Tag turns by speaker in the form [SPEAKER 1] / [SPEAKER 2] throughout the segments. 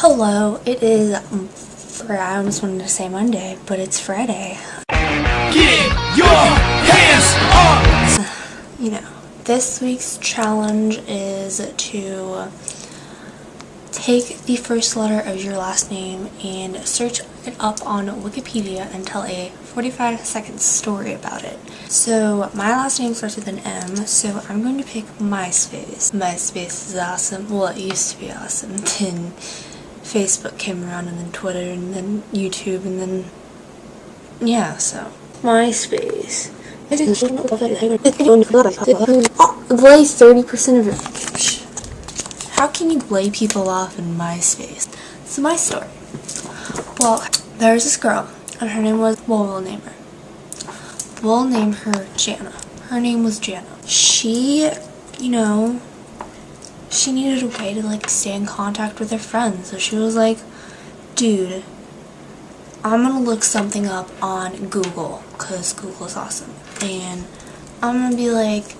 [SPEAKER 1] Hello, it is, I almost wanted to say Monday, but it's Friday.
[SPEAKER 2] Get your hands up!
[SPEAKER 1] You know, this week's challenge is to take the first letter of your last name and search it up on Wikipedia and tell a 45-second story about it. So my last name starts with an M, so I'm going to pick Myspace. Myspace is awesome. Well, it used to be awesome. Then Facebook came around, and then Twitter, and then YouTube, and then yeah, so Myspace. Lay 30% of your... How can you lay people off in MySpace? So my story. Well, there was this girl, and her name was, well, we'll name her. We'll name her Jana. Her name was Jana. She, you know, she needed a way to, like, stay in contact with her friends. So she was like, dude, I'm gonna look something up on Google, because Google's awesome. And I'm gonna be like,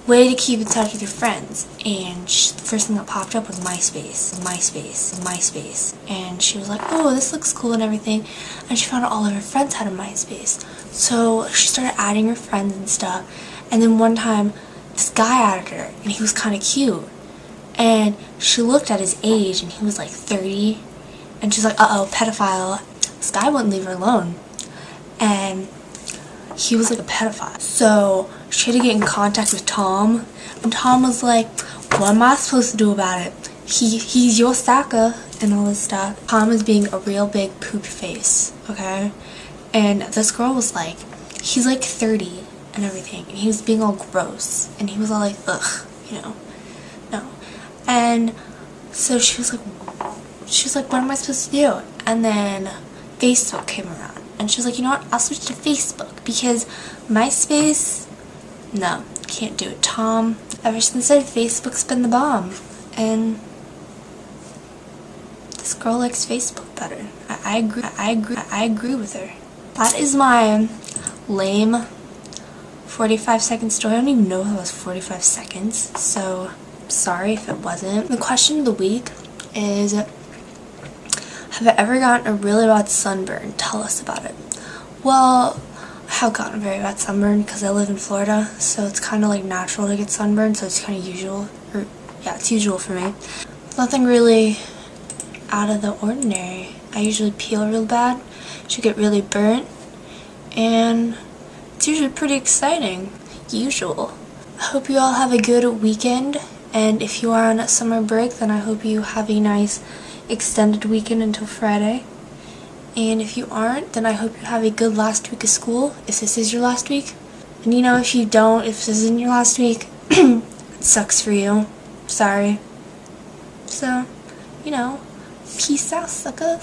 [SPEAKER 1] way to keep in touch with your friends. And the first thing that popped up was MySpace. And she was like, oh, this looks cool and everything. And she found out all of her friends had a MySpace. So she started adding her friends and stuff. And then one time, this guy added her, and he was kind of cute. And she looked at his age, and he was like 30. And she's like, uh-oh, pedophile. This guy wouldn't leave her alone. And he was like a pedophile. So she had to get in contact with Tom. And Tom was like, what am I supposed to do about it? He's your stalker and all this stuff. Tom was being a real big poop face, okay? And this girl was like, he's like 30 and everything. And he was being all gross. And he was all like, ugh, you know, no. And so she was like, what am I supposed to do? And then Facebook came around. And she was like, you know what, I'll switch to Facebook, because MySpace, no, can't do it. Tom, ever since then, Facebook's been the bomb. And this girl likes Facebook better. I agree with her. That is my lame 45-second story. I don't even know if it was 45 seconds, so sorry if it wasn't. The question of the week is, have I ever gotten a really bad sunburn? Tell us about it. Well, I have gotten a very bad sunburn because I live in Florida, so it's kind of like natural to get sunburned, so it's kind of usual. Or, yeah, it's usual for me. Nothing really out of the ordinary. I usually peel real bad, should get really burnt, and it's usually pretty exciting. Usual. I hope you all have a good weekend, and if you are on a summer break, then I hope you have a nice extended weekend until Friday. And if you aren't, then I hope you have a good last week of school, if this is your last week. And you know, if you don't, if this isn't your last week, it sucks for you. Sorry. So, you know, peace out, sucker.